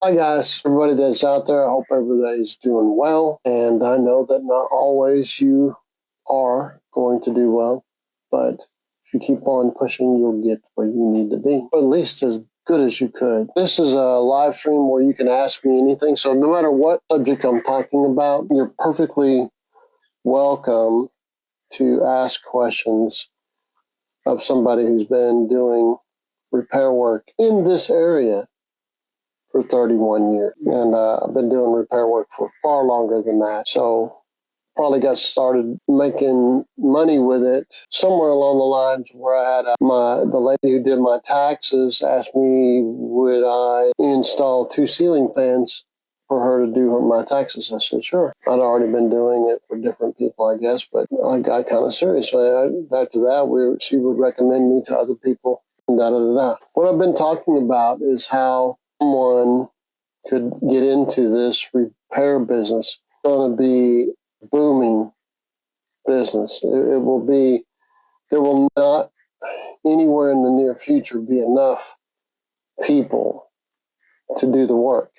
Hi guys, everybody that's out there. I hope everybody's doing well. And I know that not always you are going to do well, but if you keep on pushing, you'll get where you need to be, or at least as good as you could. This is a live stream where you can ask me anything. So no matter what subject I'm talking about, you're perfectly welcome to ask questions of somebody who's been doing repair work in this area for 31 years. And I've been doing repair work for far longer than that. So probably got started making money with it somewhere along the lines where I had the lady who did my taxes asked me would I install 2 ceiling fans for her to do my taxes. I said, sure. I'd already been doing it for different people, I guess, but I got kind of serious. So after that, she would recommend me to other people. What I've been talking about is how someone could get into this repair business. It's going to be booming business. It will be, there will not anywhere in the near future be enough people to do the work.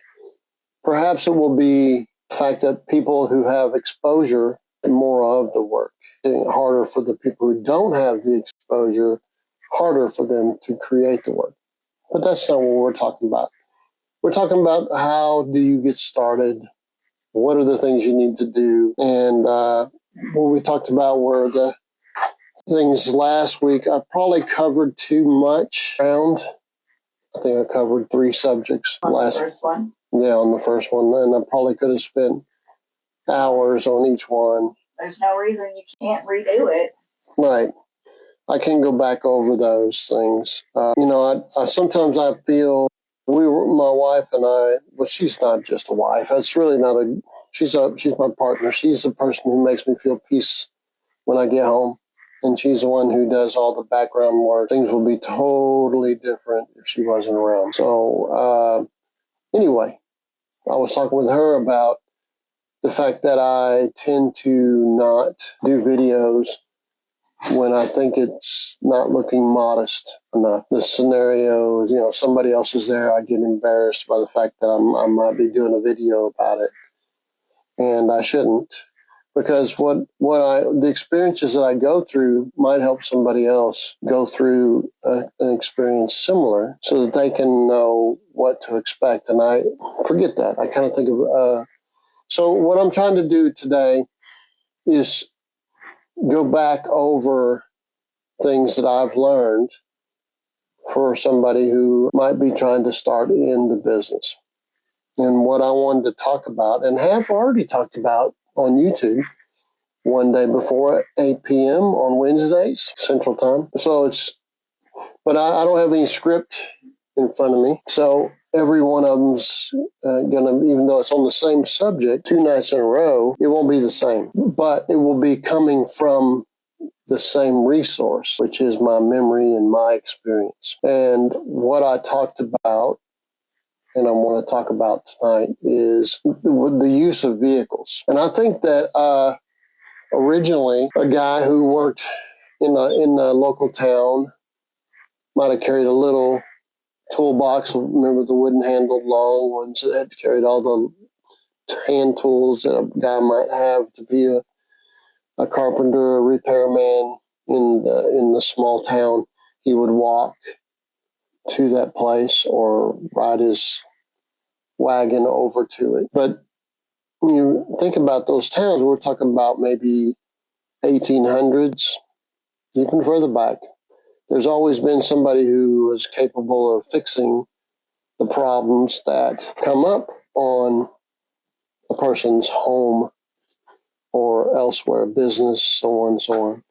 Perhaps it will be the fact that people who have exposure more of the work. It's harder for the people who don't have the exposure, harder for them to create the work. But that's not what we're talking about. We're talking about how do you get started? What are the things you need to do? And what we talked about were the things last week. I probably covered too much ground. I think I covered 3 subjects on the first one. Yeah, on the first one. And I probably could have spent hours on each one. There's no reason you can't redo it. Right. I can go back over those things. Sometimes I feel my wife and I, well, she's not just a wife. That's really not she's my partner. She's the person who makes me feel peace when I get home. And she's the one who does all the background work. Things will be totally different if she wasn't around. So, anyway, I was talking with her about the fact that I tend to not do videos when I think it's not looking modest enough. The scenario, somebody else is there, I get embarrassed by the fact that I might be doing a video about it. And I shouldn't, because the experiences that I go through might help somebody else go through an experience similar so that they can know what to expect. And I forget that. I kind of think of, so what I'm trying to do today is go back over things that I've learned for somebody who might be trying to start in the business. And what I wanted to talk about, and have already talked about on YouTube one day before at 8 p.m. on Wednesdays, Central Time. But I don't have any script in front of me. So every one of them's going to, even though it's on the same subject, 2 nights in a row, it won't be the same. But it will be coming from the same resource, which is my memory and my experience. And what I talked about, and I want to talk about tonight, is the use of vehicles. And I think that originally a guy who worked in a local town might have carried a little toolbox. Remember the wooden handled long ones that had carried all the hand tools that a guy might have to be a carpenter, a repairman in the small town. He would walk to that place or ride his wagon over to it. But when you think about those towns, we're talking about maybe 1800s, even further back. There's always been somebody who was capable of fixing the problems that come up on a person's home or elsewhere, business, so on and so on.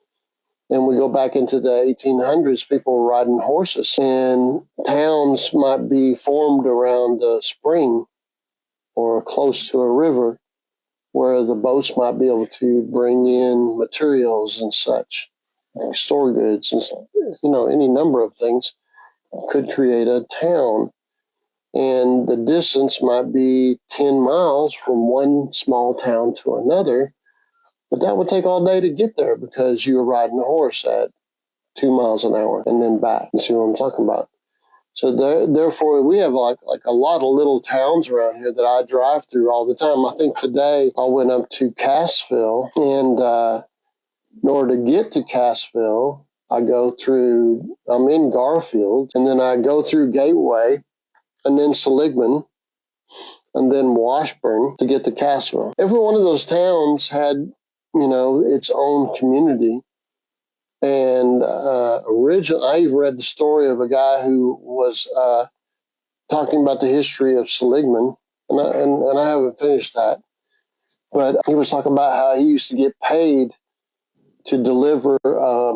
And we go back into the 1800s, people were riding horses, and towns might be formed around a spring or close to a river where the boats might be able to bring in materials and such, like store goods and, any number of things could create a town. And the distance might be 10 miles from one small town to another, but that would take all day to get there because you were riding a horse at 2 miles an hour and then back. You see what I'm talking about? So therefore, we have like a lot of little towns around here that I drive through all the time. I think today I went up to Cassville, and in order to get to Cassville, I'm in Garfield, and then I go through Gateway, and then Seligman, and then Washburn to get to Cassville. Every one of those towns had, its own community. And originally, I even read the story of a guy who was talking about the history of Seligman, and I haven't finished that. But he was talking about how he used to get paid to deliver a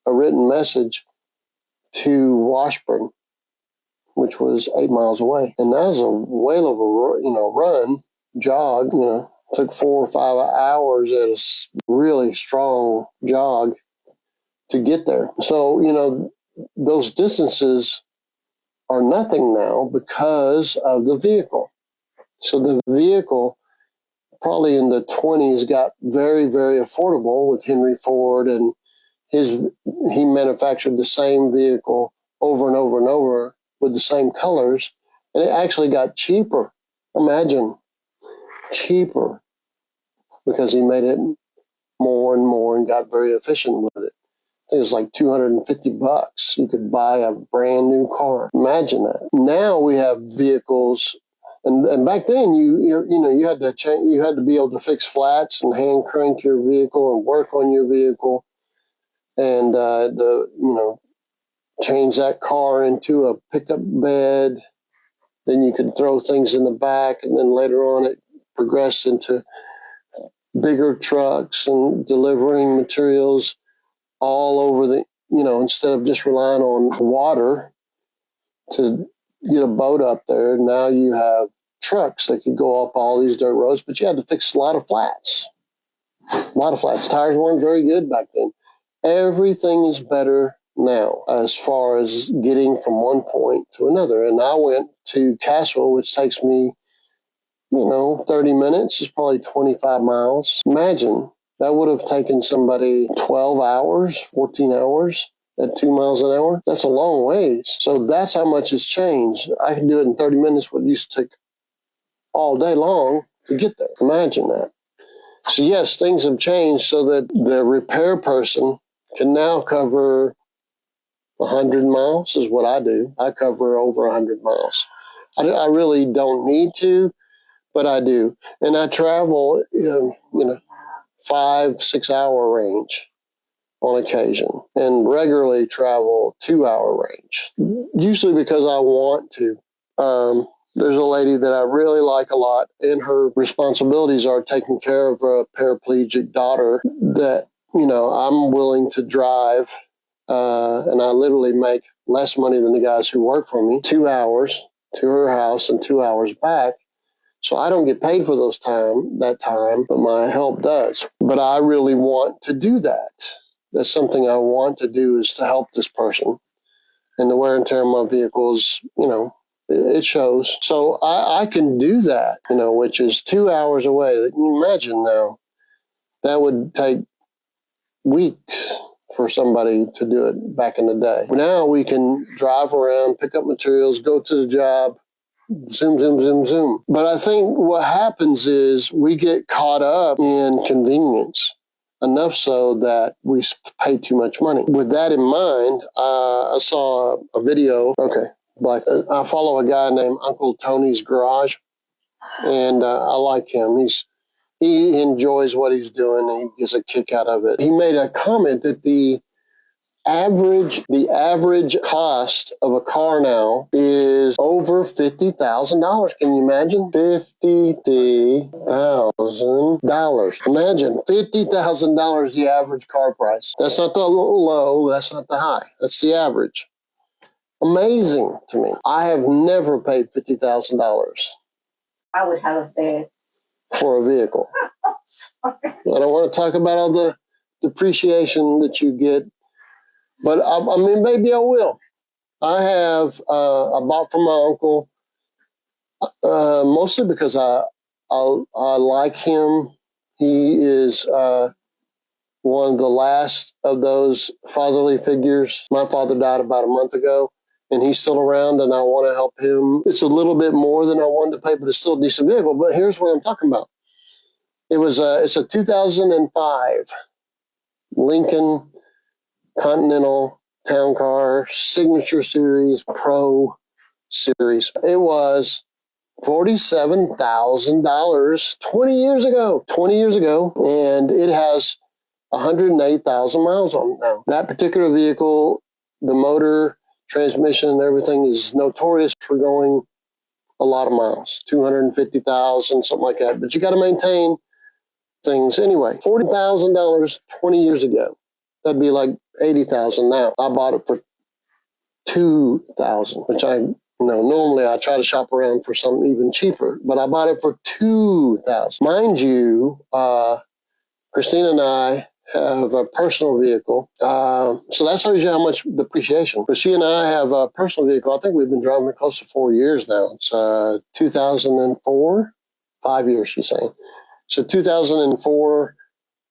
written message to Washburn, which was 8 miles away. And that was a whale of a jog, took 4 or 5 hours at a really strong jog to get there. So, those distances are nothing now because of the vehicle. So the vehicle probably in the 20s got very, very affordable with Henry Ford, and he manufactured the same vehicle over and over and over with the same colors, and it actually got cheaper. Imagine, cheaper, because he made it more and more and got very efficient with it. I think it was like $250. You could buy a brand new car. Imagine that. Now we have vehicles, and back then you had to change. You had to be able to fix flats and hand crank your vehicle and work on your vehicle, and change that car into a pickup bed. Then you could throw things in the back, and then later on it progressed into bigger trucks and delivering materials all over instead of just relying on water to get a boat up there. Now you have trucks that could go up all these dirt roads, but you had to fix a lot of flats. Tires weren't very good back then. Everything is better now as far as getting from one point to another. And I went to Cassville, which takes me, 30 minutes. It's probably 25 miles. Imagine that would have taken somebody 12 hours, 14 hours at 2 miles an hour. That's a long ways. So that's how much has changed. I can do it in 30 minutes, what used to take all day long to get there. Imagine that. So yes, things have changed so that the repair person can now cover 100 miles is what I do. I cover over 100 miles. I really don't need to, but I do. And I travel in, 5-6 hour range on occasion, and regularly travel 2 hour range, usually because I want to. There's a lady that I really like a lot, and her responsibilities are taking care of a paraplegic daughter that, I'm willing to drive, and I literally make less money than the guys who work for me, 2 hours to her house and 2 hours back. So I don't get paid for that time, but my help does. But I really want to do that. That's something I want to do, is to help this person. And the wear and tear on my vehicles, it shows. So I can do that, which is 2 hours away. Can you imagine now? That would take weeks for somebody to do it back in the day. Now we can drive around, pick up materials, go to the job, zoom, zoom, zoom, zoom. But I think what happens is we get caught up in convenience, enough so that we pay too much money. With that in mind, I saw a video. Okay, I follow a guy named Uncle Tony's Garage, and I like him. He enjoys what he's doing, and he gets a kick out of it. He made a comment that the average cost of a car now is over $50,000. Can you imagine? $50,000. Imagine $50,000 the average car price. That's not the low, that's not the high. That's the average. Amazing to me. I have never paid $50,000 I would have a bed. for a vehicle. I don't want to talk about all the depreciation that you get, but I mean, maybe I will. I bought from my uncle, mostly because I like him. He is one of the last of those fatherly figures. My father died about a month ago, and he's still around, and I want to help him. It's a little bit more than I wanted to pay, but it's still a decent vehicle. But here's what I'm talking about. It's a 2005 Lincoln Continental Town Car Signature Series Pro Series. It was $47,000 20 years ago. 20 years ago, and it has 108,000 miles on it now. That particular vehicle, the motor, transmission, and everything is notorious for going a lot of miles, 250,000, something like that. But you got to maintain things anyway. $40,000 20 years ago. That'd be like 80,000 now. I bought it for 2,000, which normally I try to shop around for something even cheaper, but I bought it for 2,000. Mind you, Christina and I have a personal vehicle. So that shows you how much depreciation. But she and I have a personal vehicle. I think we've been driving it close to 4 years now. It's 2004, 5 years, she's saying. So 2004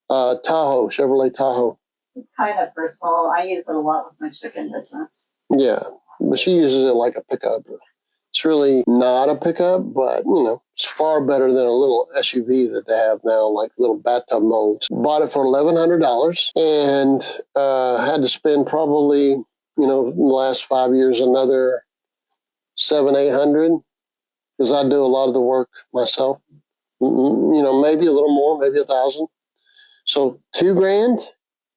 Tahoe, Chevrolet Tahoe. It's kind of personal. I use it a lot with my chicken business. Yeah, but she uses it like a pickup. It's really not a pickup, but, it's far better than a little SUV that they have now, like little bathtub molds. Bought it for $1,100 and had to spend probably, in the last 5 years, another $700-800 because I do a lot of the work myself. Maybe a little more, maybe 1,000. So $2,000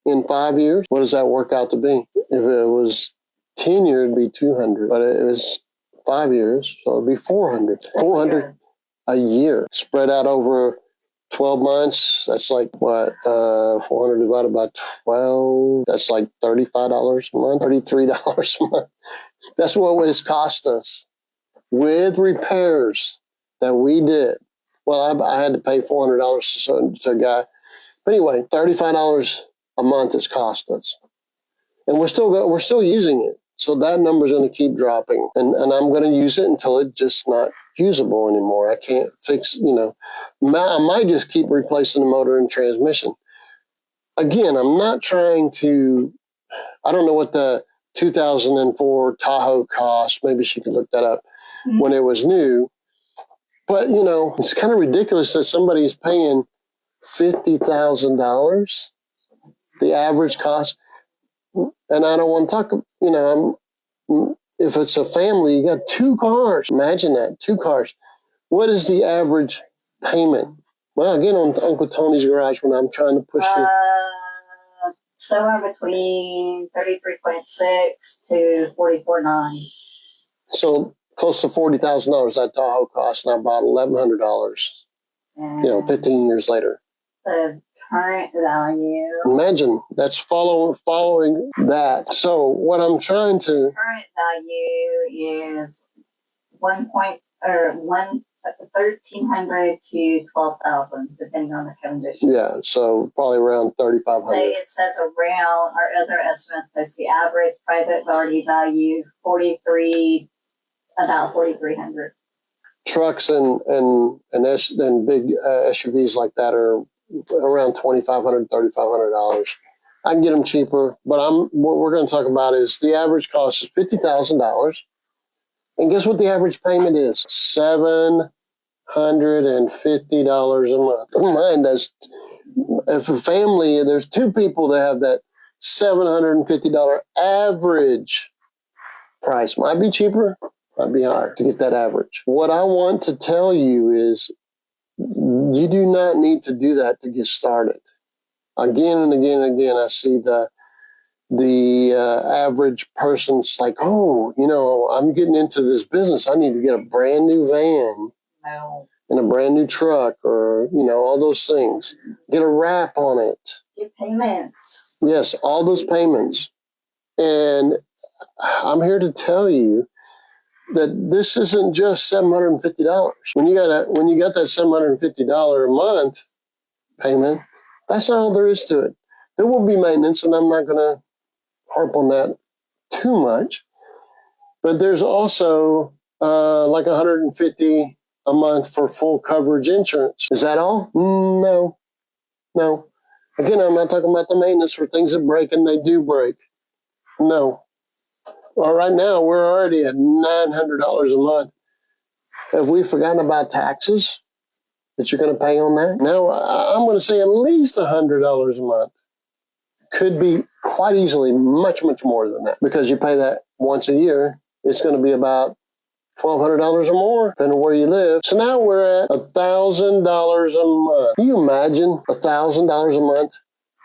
in 5 years. What does that work out to be? If it was 10 years, it'd be 200, but it was 5 years, so it'd be 400. 400 a year spread out over 12 months. That's like what? 400 divided by 12. That's like $35 a month, $33 a month. That's what it's cost us with repairs that we did. Well, I had to pay $400 to a guy. But anyway, $35 a month it's cost us. And we're still using it. So that number is going to keep dropping. And I'm going to use it until it's just not usable anymore. I can't fix, I might just keep replacing the motor and transmission. Again, I'm not trying to, I don't know what the 2004 Tahoe cost. Maybe she could look that up when it was new. But, it's kind of ridiculous that somebody is paying $50,000, the average cost. And I don't want to talk, if it's a family, you got 2 cars. Imagine that, 2 cars. What is the average payment? Well, again, on Uncle Tony's Garage when I'm trying to push you. Somewhere between $33.6 to $44.9. So close to $40,000 that Tahoe cost, and I bought $1,100. 15 years later. The current value. Imagine that's following that. So what I'm trying to. Current value is $1,300 to $12,000, depending on the condition. Yeah, so probably around $3,500. Say it says around our other estimates. That's the average private value about $4,300. Trucks and big SUVs like that are around $2,500, $3,500. I can get them cheaper, but what we're going to talk about is the average cost is $50,000. And guess what the average payment is? $750 a month. Mine does. If a family, there's 2 people that have that $750 average price. Might be cheaper, might be higher to get that average. What I want to tell you is you do not need to do that to get started. Again and again and again, I see the average person's like, I'm getting into this business. I need to get a brand new van and a brand new truck or, all those things. Get a wrap on it. Get payments. Yes, all those payments. And I'm here to tell you that this isn't just $750. When you got that $750 a month payment, that's not all there is to it. There will be maintenance, and I'm not going to harp on that too much. But there's also like $150 a month for full coverage insurance. Is that all? No. Again, I'm not talking about the maintenance for things that break, and they do break. No. Well, right now we're already at $900 a month. Have we forgotten about taxes that you're going to pay on that? No, I'm going to say at least $100 a month. Could be quite easily much, much more than that because you pay that once a year. It's going to be about $1,200 or more, depending on where you live. So now we're at $1,000 a month. Can you imagine $1,000 a month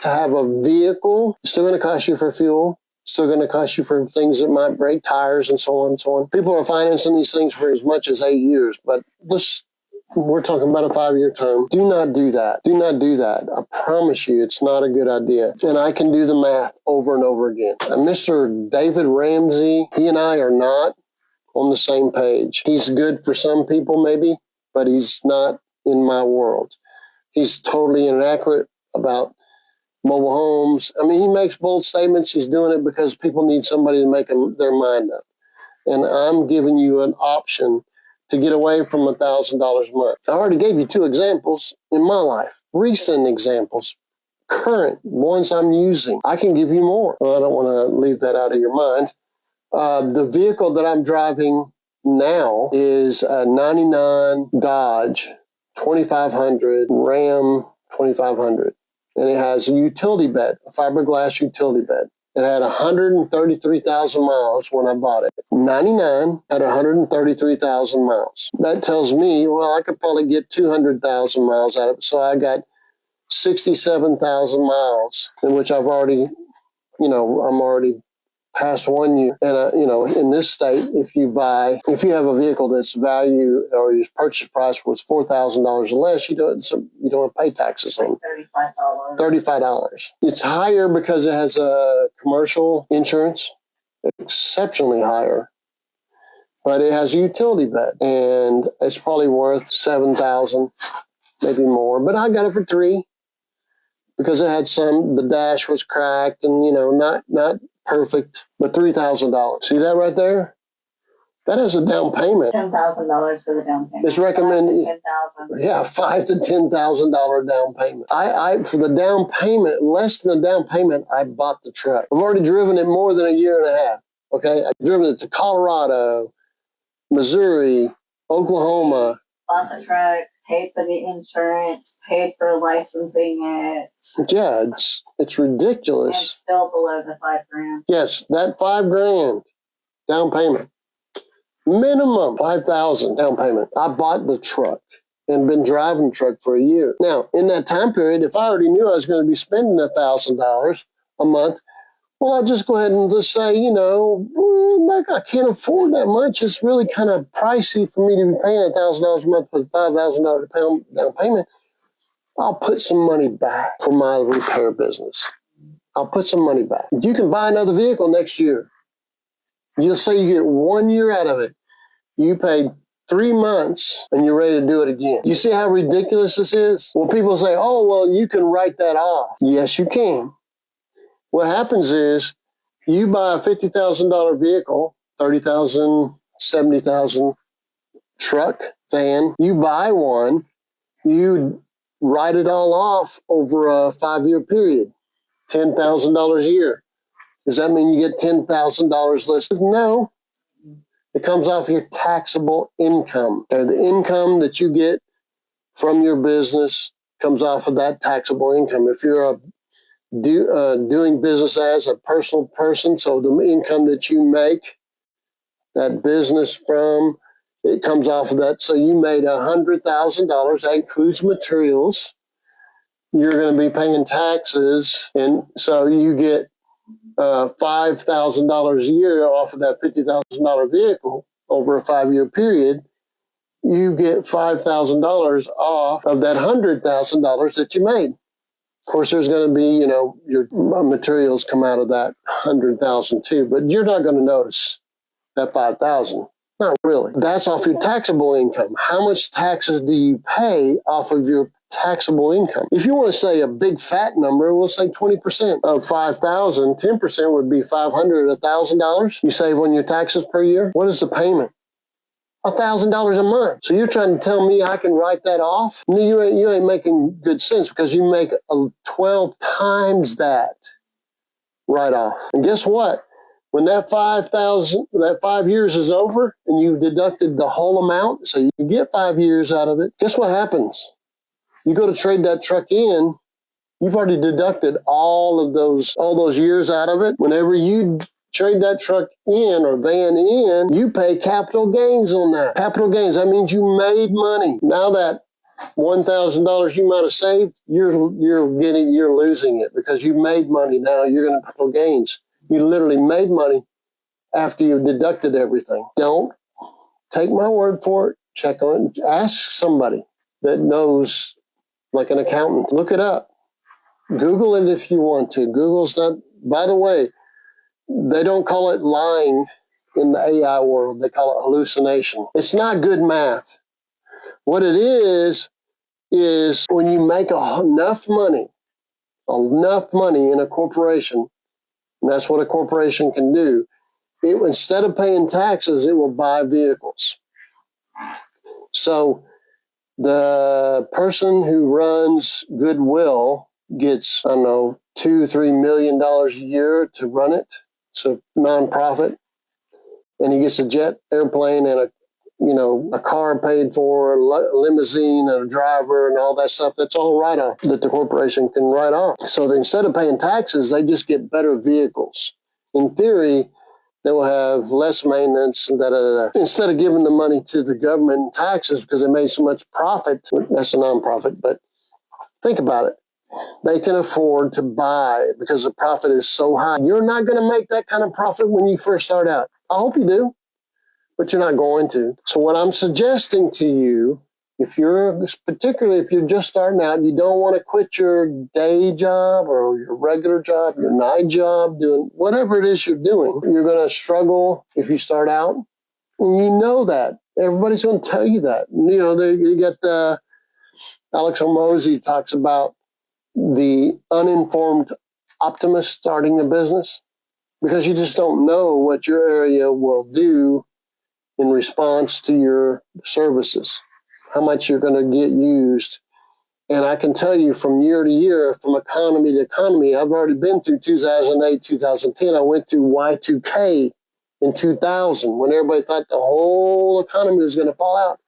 to have a vehicle? It's still going to cost you for fuel. Still going to cost you for things that might break, tires and so on and so on. People are financing these things for as much as 8 years, but we're talking about a 5-year term. Do not do that. Do not do that. I promise you, it's not a good idea. And I can do the math over and over again. Mr. David Ramsey, he and I are not on the same page. He's good for some people maybe, but he's not in my world. He's totally inaccurate about mobile homes. I mean, he makes bold statements. He's doing it because people need somebody to make their mind up. And I'm giving you an option to get away from $1,000 a month. I already gave you 2 examples in my life, recent examples, current ones I'm using. I can give you more. Well, I don't want to leave that out of your mind. The vehicle that I'm driving now is a 99 Dodge 2500 Ram 2500. And it has a utility bed, a fiberglass utility bed. It had 133,000 miles when I bought it. 99 at 133,000 miles. That tells me, well, I could probably get 200,000 miles out of it. So I got 67,000 miles, in which I'm already past 1 year. And, in this state, if you have a vehicle that's value or your purchase price was $4,000 or less, you don't pay taxes on $35. It's higher because it has a commercial insurance, exceptionally higher. But it has a utility bed, and it's probably worth $7,000, maybe more. But I got it for $3,000 because it had the dash was cracked and not perfect, but $3,000. See that right there? That is a down payment. $10,000 for the down payment. It's recommended. $10,000. Yeah, $5,000 to $10,000 down payment. I for the down payment, less than the down payment, I bought the truck. I've already driven it more than a year and a half. Okay, I've driven it to Colorado, Missouri, Oklahoma. Bought the truck, paid for the insurance, paid for licensing it. Yeah, it's ridiculous. And still below the $5,000. Yes, that $5,000 down payment. Minimum $5,000 down payment. I bought the truck and been driving the truck for a year. Now, in that time period, if I already knew I was going to be spending $1,000 a month, well, I'd just go ahead and just say, I can't afford that much. It's really kind of pricey for me to be paying $1,000 a month with $5,000 down payment. I'll put some money back for my repair business. I'll put some money back. You can buy another vehicle next year. You'll say you get 1 year out of it. You paid 3 months and you're ready to do it again. You see how ridiculous this is? Well, people say, oh, well, you can write that off. Yes, you can. What happens is you buy a $50,000 vehicle, $30,000, $70,000 truck, van. You buy one, you write it all off over a 5-year period, $10,000 a year. Does that mean you get $10,000 less? No. It comes off your taxable income. Okay, the income that you get from your business comes off of that taxable income. If you're doing business as a personal person, so the income that you make that business from, it comes off of that. So you made $100,000. That includes materials. You're going to be paying taxes, and so you get $5,000 a year off of that $50,000 vehicle over a 5-year period. You get $5,000 off of that $100,000 that you made. Of course, there's going to be, your materials come out of that $100,000 too, but you're not going to notice that $5,000. Not really. That's off your taxable income. How much taxes do you pay off of your taxable income? If you want to say a big fat number, we'll say 20% of $5,000. 10% would be $500, $1,000 you save on your taxes per year. What is the payment? $1,000 a month. So you're trying to tell me I can write that off? No, you ain't making good sense, because you make 12 times that write off. And guess what? When that 5 years is over and you've deducted the whole amount, so you get 5 years out of it, guess what happens? You go to trade that truck in, you've already deducted all those years out of it. Whenever you trade that truck in or van in, you pay capital gains on that. Capital gains, that means you made money. Now that $1,000 you might have saved, you're losing it because you made money. Now you're going to capital gains. You literally made money after you deducted everything. Don't take my word for it. Check on it. Ask somebody that knows, like an accountant. Look it up. Google it if you want to. Google's not, by the way, they don't call it lying in the AI world. They call it hallucination. It's not good math. What it is when you make enough money in a corporation, and that's what a corporation can do, instead of paying taxes, it will buy vehicles. So the person who runs Goodwill gets, I don't know, $2-3 million a year to run it. It's a nonprofit. And he gets a jet airplane and a car paid for, a limousine and a driver and all that stuff. That's all write-off that the corporation can write off. So instead of paying taxes, they just get better vehicles. In theory, they will have less maintenance. Instead of giving the money to the government in taxes because they made so much profit, that's a nonprofit, but think about it. They can afford to buy because the profit is so high. You're not going to make that kind of profit when you first start out. I hope you do, but you're not going to. So what I'm suggesting to you, particularly if you're just starting out, you don't want to quit your day job or your regular job, your night job, doing whatever it is you're doing. You're going to struggle if you start out, and you know that. Everybody's going to tell you that. You got Alex Hormozi talks about the uninformed optimist starting a business because you just don't know what your area will do in response to your services, how much you're going to get used. And I can tell you from year to year, from economy to economy, I've already been through 2008, 2010. I went through Y2K in 2000 when everybody thought the whole economy was going to fall out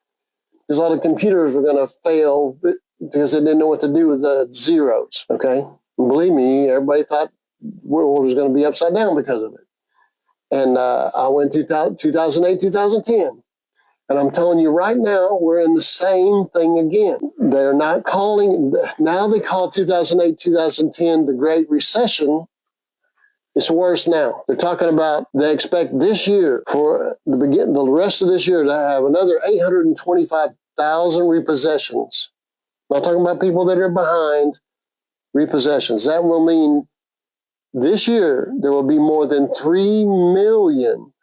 because all the computers were going to fail because they didn't know what to do with the zeros, okay? And believe me, everybody thought the world was going to be upside down because of it. And I went through 2008, 2010. And I'm telling you right now, we're in the same thing again. They're not calling, now they call 2008, 2010 the Great Recession. It's worse now. They're talking about, they expect this year, for the rest of this year, to have another 825,000 repossessions. I'm not talking about people that are behind repossessions. That will mean this year there will be more than 3 million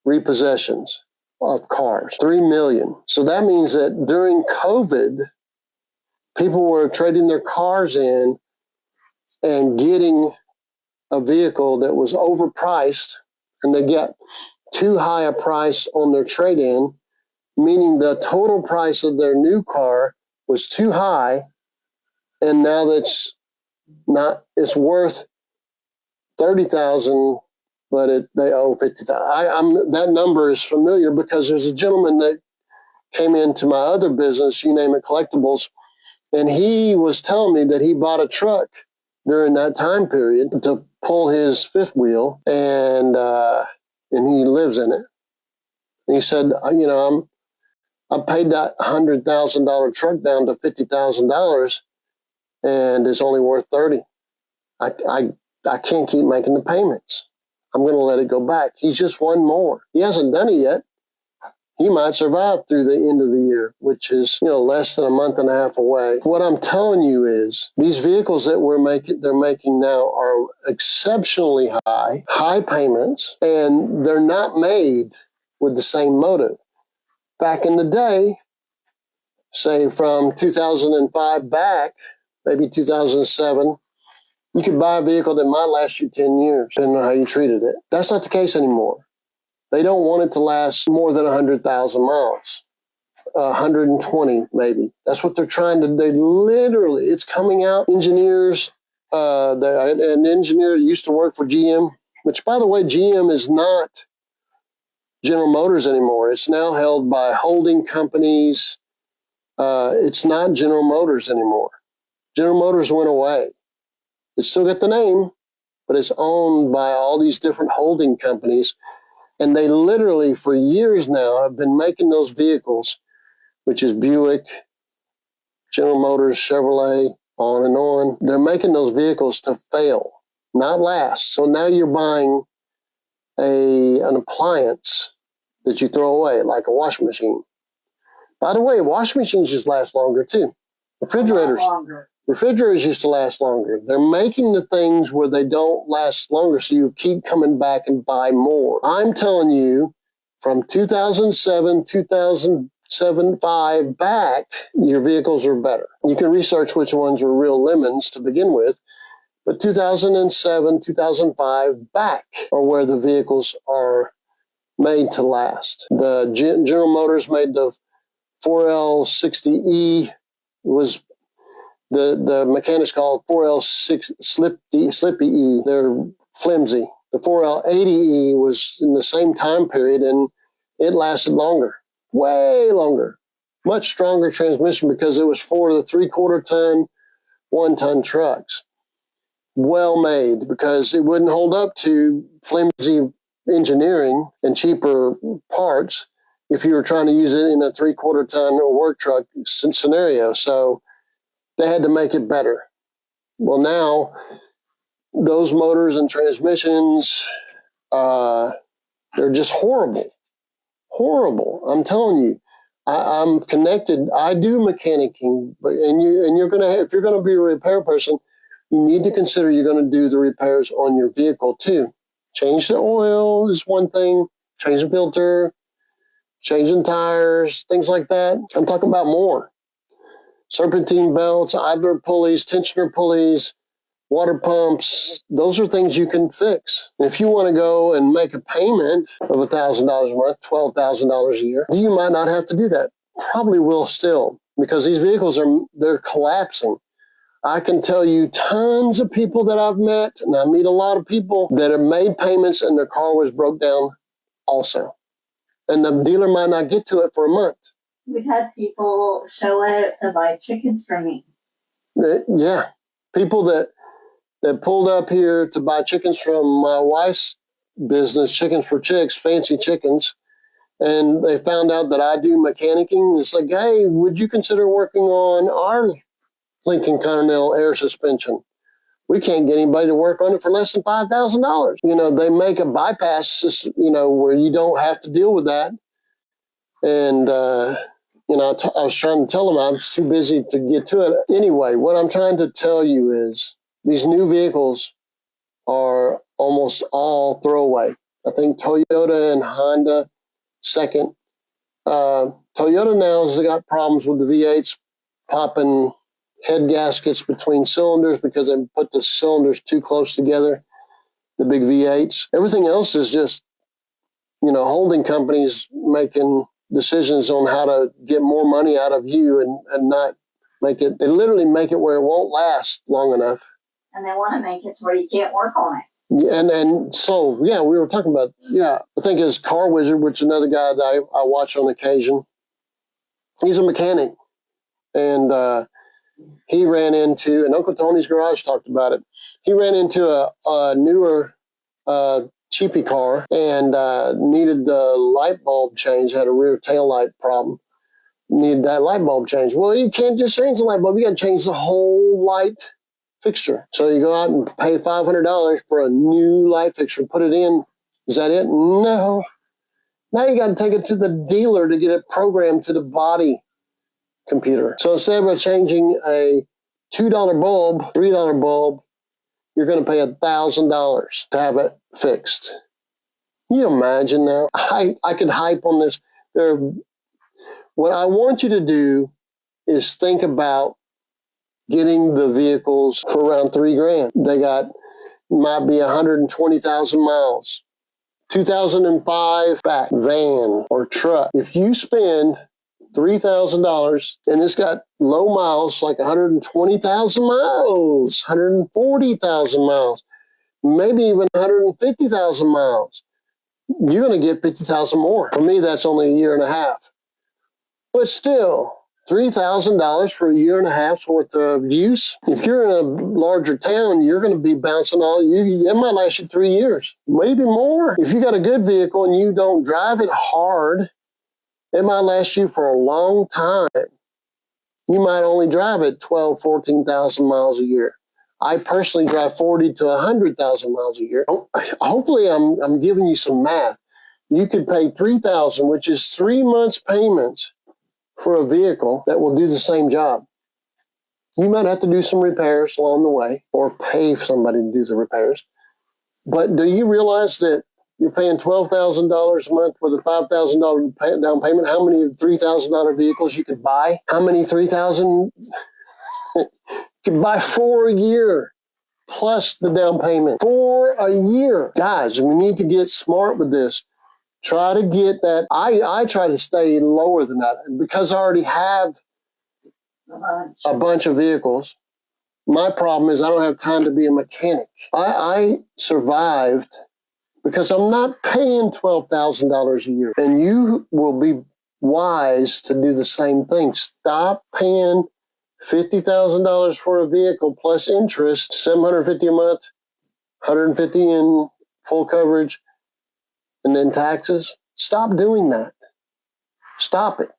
repossessions of cars. 3 million. So that means that during COVID, people were trading their cars in and getting a vehicle that was overpriced, and they get too high a price on their trade-in, meaning the total price of their new car was too high, and now it's worth $30,000, but they owe $50,000. That number is familiar because there's a gentleman that came into my other business, you name it, collectibles, and he was telling me that he bought a truck during that time period to pull his fifth wheel, and he lives in it. And he said, I paid that $100,000 truck down to $50,000, and it's only worth $30,000. I can't keep making the payments. I'm going to let it go back. He's just one more. He hasn't done it yet. He might survive through the end of the year, which is, less than a month and a half away. What I'm telling you is these vehicles that they're making now are exceptionally high payments, and they're not made with the same motive. Back in the day, say from 2005 back, maybe 2007, you could buy a vehicle that might last you 10 years, depending on how you treated it. That's not the case anymore. They don't want it to last more than 100,000 miles, 120 maybe. That's what they're trying to do. It's coming out. Engineers, an engineer that used to work for GM, which, by the way, GM is not General Motors anymore. It's now held by holding companies. It's not General Motors anymore. General Motors went away. It's still got the name, but it's owned by all these different holding companies. And they literally, for years now, have been making those vehicles, which is Buick, General Motors, Chevrolet, on and on. They're making those vehicles to fail, not last. So now you're buying an appliance that you throw away, like a washing machine. By the way, washing machines just last longer too. Refrigerators used to last longer. They're making the things where they don't last longer, so you keep coming back and buy more. I'm telling you, from 2007, 2005 back, your vehicles are better. You can research which ones were real lemons to begin with, but 2007, 2005 back are where the vehicles are made to last. The General Motors made the 4L60E, was the mechanics call it 4L6 Slippy E. They're flimsy. The 4L80E was in the same time period, and it lasted longer, way longer. Much stronger transmission because it was for the 3/4 ton, 1 ton trucks. Well made because it wouldn't hold up to flimsy engineering and cheaper parts if you were trying to use it in a 3/4 ton or work truck scenario. So they had to make it better. Well, now those motors and transmissions, they're just horrible. Horrible. I'm telling you. I'm connected. I do mechanicking, but you're gonna if you're gonna be a repair person, you need to consider you're gonna do the repairs on your vehicle too. Change the oil is one thing. Change the filter, changing tires, things like that. I'm talking about more. Serpentine belts, idler pulleys, tensioner pulleys, water pumps, those are things you can fix. If you want to go and make a payment of $1,000 a month, $12,000 a year, you might not have to do that. Probably will still, because these vehicles they're collapsing. I can tell you tons of people that I've met, and I meet a lot of people that have made payments and their car was broke down also. And the dealer might not get to it for a month. We've had people show up to buy chickens from me. Yeah. People that pulled up here to buy chickens from my wife's business, Chickens for Chicks, Fancy Chickens, and they found out that I do mechanicking. It's like, hey, would you consider working on our Lincoln Continental air suspension? We can't get anybody to work on it for less than $5,000. You know, they make a bypass, you know, where you don't have to deal with that. And, you know, I was trying to tell them I was too busy to get to it. Anyway, what I'm trying to tell you is these new vehicles are almost all throwaway. I think Toyota and Honda second. Toyota now has got problems with the V8s popping head gaskets between cylinders because they put the cylinders too close together, the big V8s. Everything else is just, you know, holding companies making decisions on how to get more money out of you and not make it. They literally make it where it won't last long enough. And they want to make it to where you can't work on it. Yeah, and so, yeah, we were talking about, I think it's Car Wizard, which is another guy that I watch on occasion. He's a mechanic. And he ran into, and Uncle Tony's Garage talked about it, he ran into a newer cheapy car and needed the light bulb change, had a rear tail light problem, needed that light bulb change. Well, you can't just change the light bulb, you got to change the whole light fixture. So you go out and pay $500 for a new light fixture, put it in. Is that it? No. Now you got to take it to the dealer to get it programmed to the body computer. So instead of changing a $2 bulb, $3 bulb, you're going to pay $1,000 to have it fixed. Can you imagine now? I could hype on this. What I want you to do is think about getting the vehicles for around $3,000. They might be 120,000 miles. 2005 back van or truck. If you spend $3,000 and it's got low miles, like 120,000 miles, 140,000 miles, maybe even 150,000 miles. You're going to get 50,000 more. For me, that's only a year and a half. But still, $3,000 for a year and a half's worth of use. If you're in a larger town, you're going to be bouncing it might last you 3 years, maybe more. If you got a good vehicle and you don't drive it hard, it might last you for a long time. You might only drive it 12, 14,000 miles a year. I personally drive 40 to 100,000 miles a year. Hopefully I'm giving you some math. You could pay $3,000, which is 3 months payments for a vehicle that will do the same job. You might have to do some repairs along the way or pay somebody to do the repairs. But do you realize that you're paying $12,000 a month with a $5,000 down payment? How many $3,000 vehicles you could buy? How many 3,000 you could buy for a year plus the down payment for a year? Guys, we need to get smart with this. Try to get that. I try to stay lower than that because I already have a bunch of vehicles. My problem is I don't have time to be a mechanic. I survived because I'm not paying $12,000 a year. And you will be wise to do the same thing. Stop paying $50,000 for a vehicle plus interest, $750 a month, $150 in full coverage, and then taxes. Stop doing that. Stop it.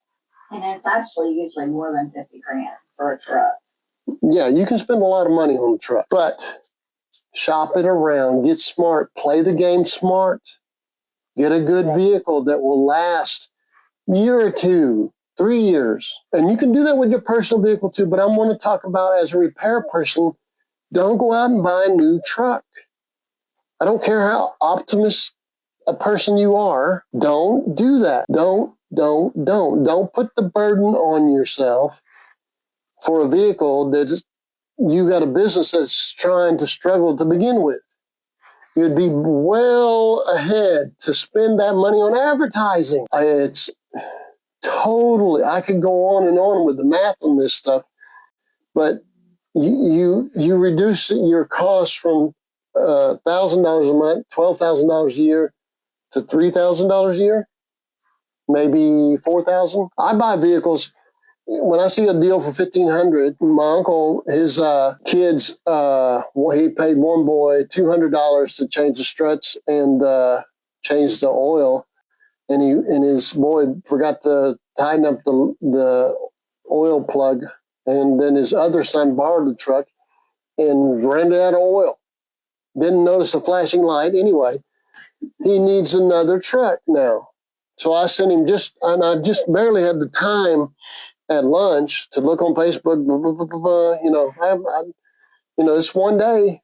And it's actually usually more than 50 grand for a truck. Yeah, you can spend a lot of money on a truck, but shop it around, get smart, play the game smart, get a good vehicle that will last a year or 2, 3 years. And you can do that with your personal vehicle too, but I want to talk about as a repair person, don't go out and buy a new truck. I don't care how optimistic a person you are, don't do that. Don't put the burden on yourself for a vehicle that you got a business that's trying to struggle to begin with. You'd be well ahead to spend that money on advertising. It's totally, I could go on with the math on this stuff, but you reduce your cost from $1,000 a month, $12,000 a year, to $3,000 a year, maybe $4,000. I buy vehicles when I see a deal for $1,500. My uncle, his kids, he paid one boy $200 to change the struts and change the oil, and his boy forgot to tighten up the oil plug, and then his other son borrowed the truck and ran it out of oil. Didn't notice a flashing light anyway. He needs another truck now. So I sent him and I just barely had the time at lunch to look on Facebook, it's one day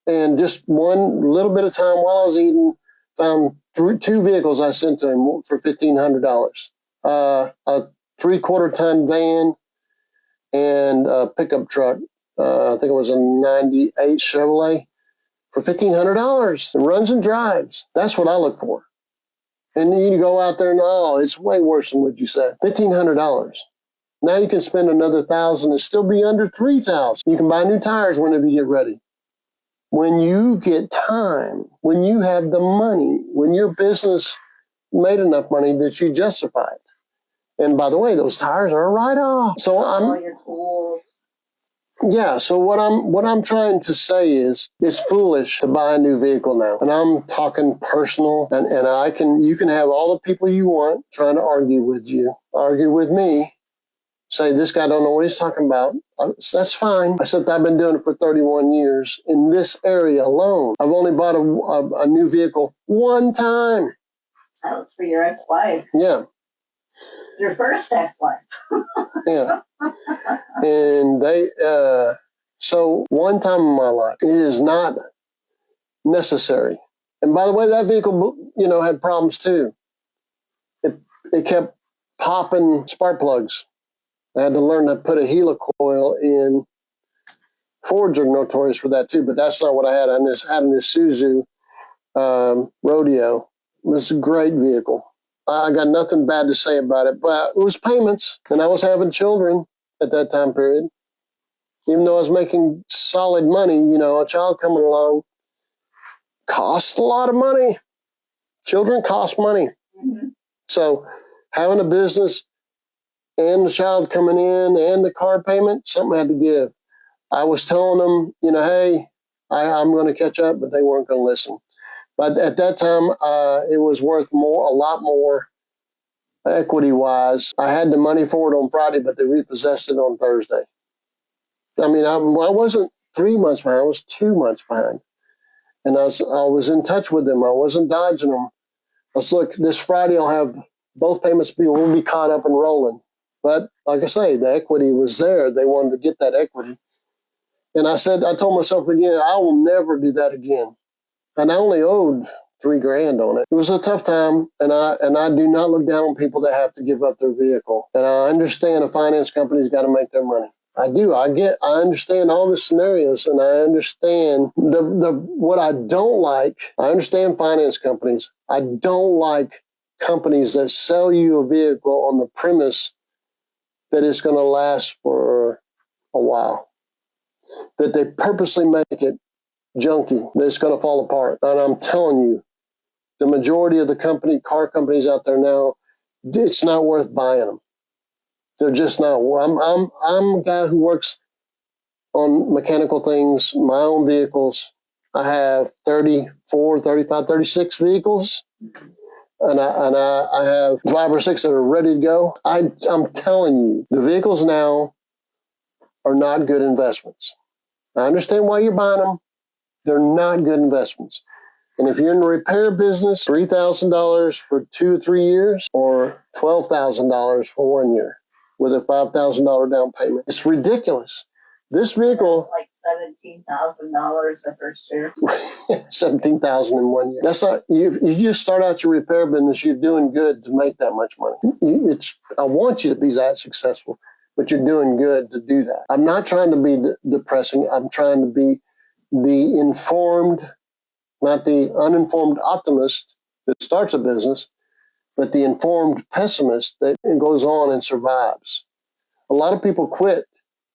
and just one little bit of time while I was eating, found 2 vehicles I sent to him for $1,500. A 3/4 ton van and a pickup truck. I think it was a 98 Chevrolet. For $1,500, it runs and drives. That's what I look for. And you go out there and, it's way worse than what you said. $1,500. Now you can spend another $1,000 and still be under $3,000. You can buy new tires whenever you get ready. When you get time, when you have the money, when your business made enough money that you justify it. And by the way, those tires are a write-off. So all your tools. Yeah, so what I'm trying to say is it's foolish to buy a new vehicle now. And I'm talking personal, and you can have all the people you want trying to argue with me, say this guy don't know what he's talking about. That's fine. Except I've been doing it for 31 years in this area alone. I've only bought a new vehicle one time. That was for your ex-wife. Yeah. Your first ex-wife. Yeah. And so one time in my life, it is not necessary. And by the way, that vehicle, had problems too. It kept popping spark plugs. I had to learn to put a helicoil in. Fords are notorious for that too, but that's not what I had. I had an Isuzu Rodeo. It was a great vehicle. I got nothing bad to say about it, but it was payments, and I was having children at that time period. Even though I was making solid money, a child coming along, costs a lot of money. Children cost money. Mhm. So having a business and the child coming in and the car payment, something had to give. I was telling them, hey, I'm going to catch up, but they weren't going to listen. But at that time, it was worth a lot more equity-wise. I had the money for it on Friday, but they repossessed it on Thursday. I mean, I wasn't 3 months behind. I was 2 months behind. And I was in touch with them. I wasn't dodging them. Let's look, this Friday I'll have both payments will be caught up and rolling. But like I say, the equity was there. They wanted to get that equity. And I told myself again, I will never do that again. And I only owed $3,000 on it. It was a tough time, and I do not look down on people that have to give up their vehicle. And I understand a finance company's got to make their money. I do. I understand all the scenarios, and I understand what I don't like. I understand finance companies. I don't like companies that sell you a vehicle on the premise that it's going to last for a while, that they purposely make it junky, that it's going to fall apart. And I'm telling you, the majority of the car companies out there now, it's not worth buying them. They're just not. I'm a guy who works on mechanical things, my own vehicles. I have 34, 35, 36 vehicles, and I have 5 or 6 that are ready to go. I'm telling you, the vehicles now are not good investments. I understand why you're buying them. They're not good investments. And if you're in the repair business, $3,000 for 2 or 3 years, or $12,000 for 1 year with a $5,000 down payment, it's ridiculous. This vehicle, like $17,000 the first year. $17,000 in 1 year. That's not you. You just start out your repair business. You're doing good to make that much money. I want you to be that successful, but you're doing good to do that. I'm not trying to be depressing. I'm trying to be the informed, not the uninformed optimist that starts a business, but the informed pessimist that goes on and survives. A lot of people quit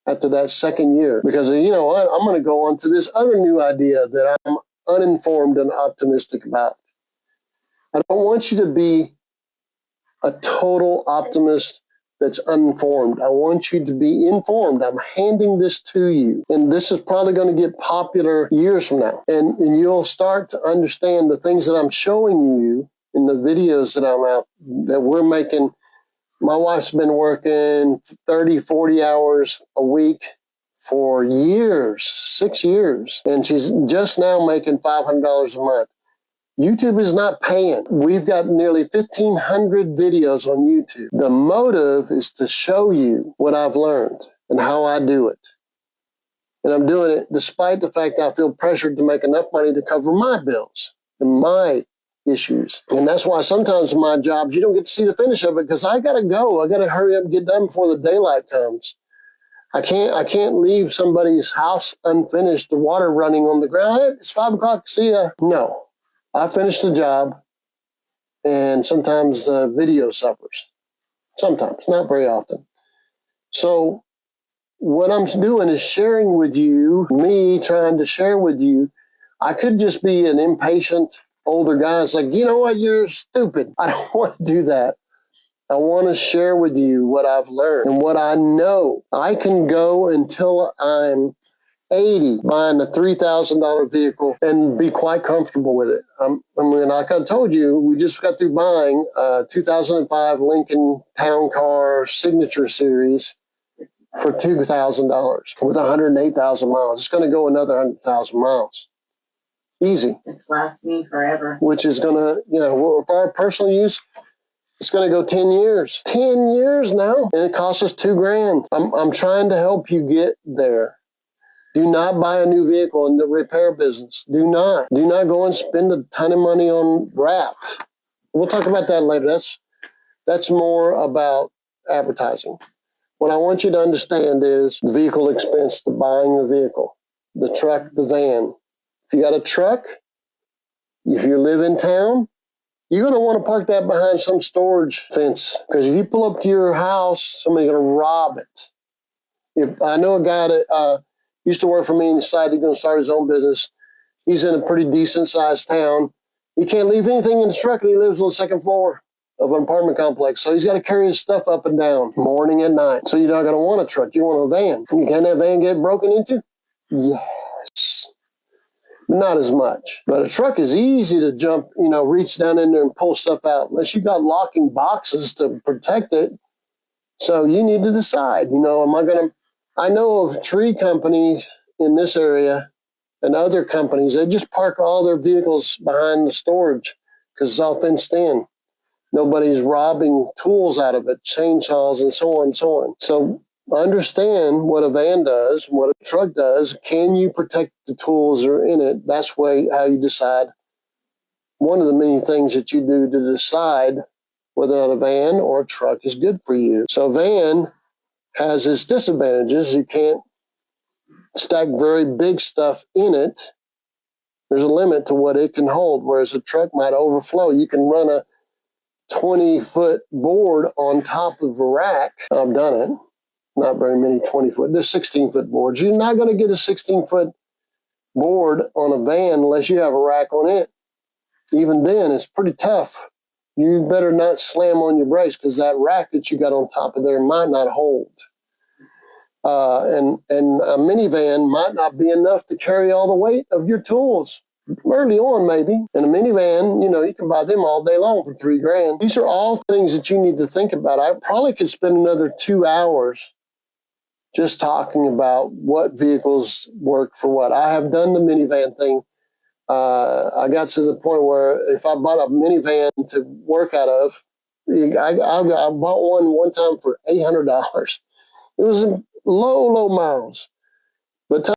after that second year because, I'm going to go on to this other new idea that I'm uninformed and optimistic about. I don't want you to be a total optimist that's uninformed. I want you to be informed. I'm handing this to you. And this is probably going to get popular years from now. And you'll start to understand the things that I'm showing you in the videos that we're making. My wife's been working 30, 40 hours a week for years, 6 years. And she's just now making $500 a month. YouTube is not paying. We've got nearly 1,500 videos on YouTube. The motive is to show you what I've learned and how I do it. And I'm doing it despite the fact that I feel pressured to make enough money to cover my bills and my issues. And that's why sometimes in my jobs, you don't get to see the finish of it because I got to go. I got to hurry up and get done before the daylight comes. I can't leave somebody's house unfinished, the water running on the ground. Hey, it's 5 o'clock, see ya. No. I finish the job, and sometimes the video suffers. Sometimes, not very often. So what I'm doing is sharing with you, me trying to share with you. I could just be an impatient older guy. It's like, you know what, you're stupid. I don't want to do that. I want to share with you what I've learned and what I know. I can go until I'm 80 buying a $3,000 vehicle and be quite comfortable with it. Like I told you, we just got through buying a 2005 Lincoln Town Car Signature Series for $2,000 with 108,000 miles. It's going to go another 100,000 miles. Easy. It's last me forever. Which is going to, for our personal use, it's going to go 10 years. 10 years now. And it costs us $2,000. I'm trying to help you get there. Do not buy a new vehicle in the repair business. Do not go and spend a ton of money on wrap. We'll talk about that later. That's more about advertising. What I want you to understand is the vehicle expense, the buying the vehicle, the truck, the van. If you got a truck, if you live in town, you're going to want to park that behind some storage fence because if you pull up to your house, somebody's going to rob it. I know a guy that used to work for me and decided he's going to start his own business. He's in a pretty decent sized town. He can't leave anything in his truck, and he lives on the second floor of an apartment complex. So he's got to carry his stuff up and down morning and night. So you're not going to want a truck. You want a van. Can that van get broken into? Yes. Not as much. But a truck is easy to jump, reach down in there and pull stuff out, unless you got locking boxes to protect it. So you need to decide, I know of tree companies in this area and other companies, they just park all their vehicles behind the storage because it's all fenced in. Nobody's robbing tools out of it, chainsaws and so on and so on. So understand what a van does, what a truck does. Can you protect the tools that are in it? That's how you decide. One of the many things that you do to decide whether or not a van or a truck is good for you. So a van has its disadvantages. You can't stack very big stuff in it. There's a limit to what it can hold, whereas a truck might overflow. You can run a 20-foot board on top of a rack. I've done it. Not very many 20-foot. There's 16-foot boards. You're not going to get a 16-foot board on a van unless you have a rack on it. Even then, it's pretty tough. You better not slam on your brakes because that rack that you got on top of there might not hold. And a minivan might not be enough to carry all the weight of your tools. Early on, maybe. And a minivan, you can buy them all day long for $3,000. These are all things that you need to think about. I probably could spend another 2 hours just talking about what vehicles work for what. I have done the minivan thing. I got to the point where if I bought a minivan to work out of, I bought one time for $800. It was low miles. But